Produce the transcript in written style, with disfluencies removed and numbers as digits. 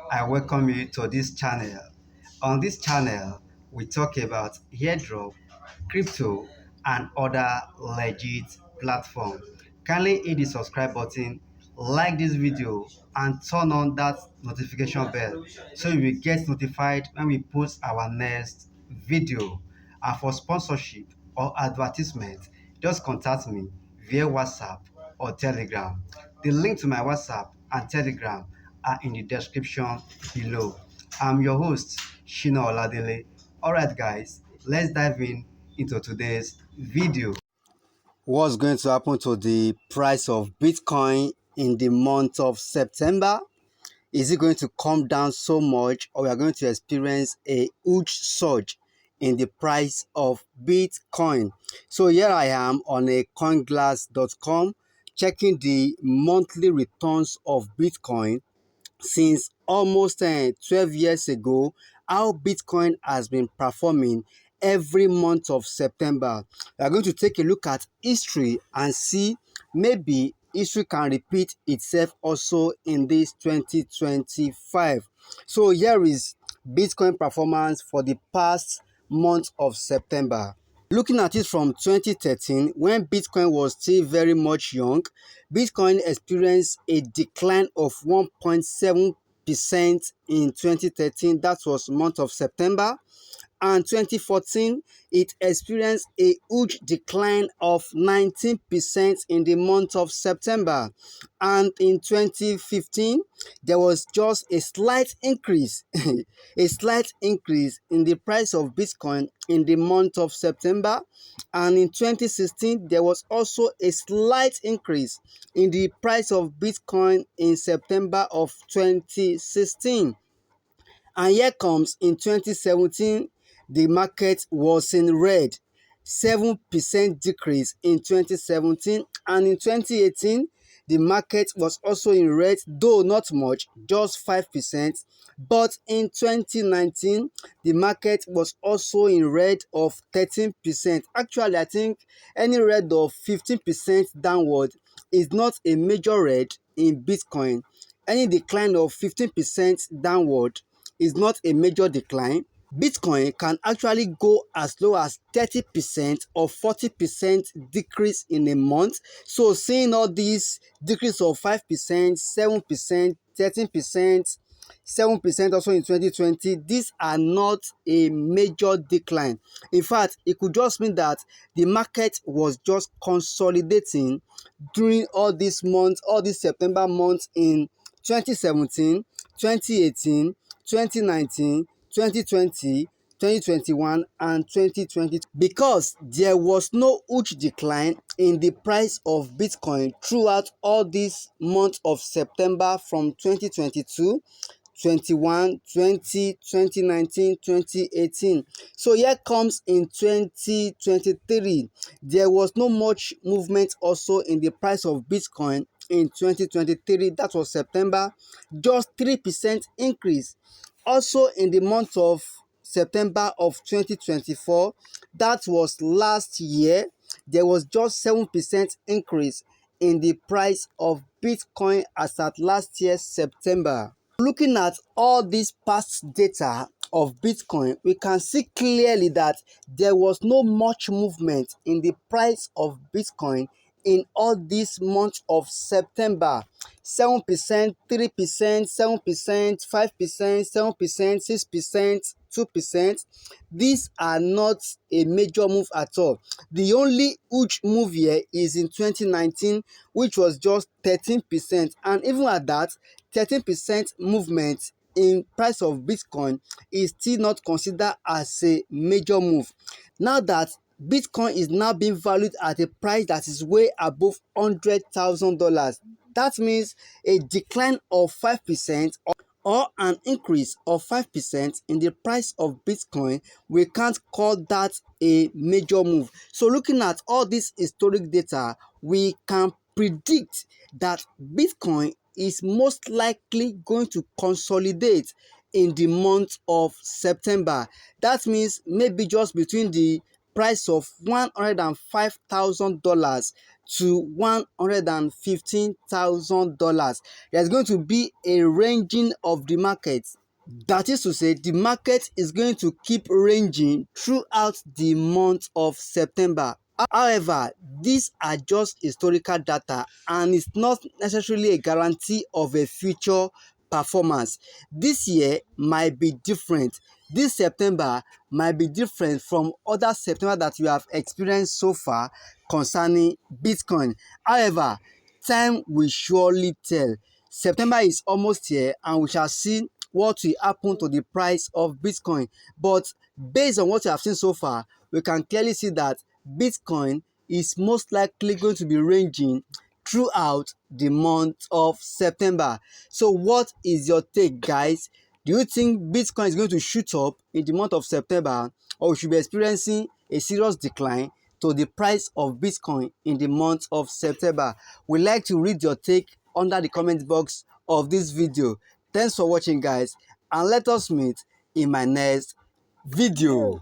I welcome you to this channel. On this channel, we talk about airdrop, crypto, and other legit platforms. Kindly hit the subscribe button, like this video, and turn on that notification bell so you will get notified when we post our next video. And for sponsorship or advertisement, just contact me via WhatsApp or Telegram. The link to my WhatsApp and Telegram are in the description below. I'm your host, Shina Oladele. Alright guys, let's dive into today's video. What's going to happen to the price of Bitcoin in the month of September? Is it going to come down so much, or we are going to experience a huge surge in the price of Bitcoin? So here I am on a coinglass.com checking the monthly returns of Bitcoin since almost 12 years ago, how Bitcoin has been performing every month of September. We are going to take a look at history and see maybe history can repeat itself also in this 2025. So here is Bitcoin performance for the past month of September. Looking at it from 2013, when Bitcoin was still very much young, Bitcoin experienced a decline of 1.7% in 2013. That was month of September. And 2014, it experienced a huge decline of 19% in the month of September. And in 2015, there was just a slight increase, a slight increase in the price of Bitcoin in the month of September. And in 2016, there was also a slight increase in the price of Bitcoin in September of 2016. And here comes in 2017, the market was in red, 7% decrease in 2017, and in 2018, the market was also in red, though not much, just 5%. But in 2019, the market was also in red of 13%. Actually, I think any red of 15% downward is not a major red in Bitcoin. Any decline of 15% downward is not a major decline. Bitcoin can actually go as low as 30% or 40% decrease in a month. So seeing all these decrease of 5%, 7%, 13%, 7% also in 2020, these are not a major decline. In fact, it could just mean that the market was just consolidating during all these months, all these September months in 2017, 2018, 2019, 2020, 2021 and 2022, because there was no huge decline in the price of Bitcoin throughout all these months of September from 2022, 21, 20, 2019, 2018. So here comes in 2023. There was no much movement also in the price of Bitcoin in 2023. That was September, just 3% increase. Also in the month of September of 2024, that was last year, there was just 7% increase in the price of Bitcoin as at last year September. Looking at all these past data of Bitcoin, we can see clearly that there was no much movement in the price of Bitcoin in all these months of September. 7%, 3%, 7%, 5%, 7%, 6%, 2%. These are not a major move at all. The only huge move here is in 2019, which was just 13%. And even at that, 13% movement in price of Bitcoin is still not considered as a major move. Now that Bitcoin is now being valued at a price that is way above $100,000, that means a decline of 5% or an increase of 5% in the price of Bitcoin, we can't call that a major move. So looking at all this historic data, we can predict that Bitcoin is most likely going to consolidate in the month of September. That means maybe just between the price of $105,000 to $115,000. There's going to be a ranging of the market. That is to say, the market is going to keep ranging throughout the month of September. However, these are just historical data and it's not necessarily a guarantee of a future performance. This year might be different. This September might be different from other September that you have experienced so far concerning Bitcoin. However, time will surely tell. September is almost here and we shall see what will happen to the price of Bitcoin. But based on what you have seen so far, we can clearly see that Bitcoin is most likely going to be ranging throughout the month of September. So what is your take, guys? Do you think Bitcoin is going to shoot up in the month of September, or we should be experiencing a serious decline to the price of Bitcoin in the month of September? We'd like to read your take under the comment box of this video. Thanks for watching, guys, and let us meet in my next video.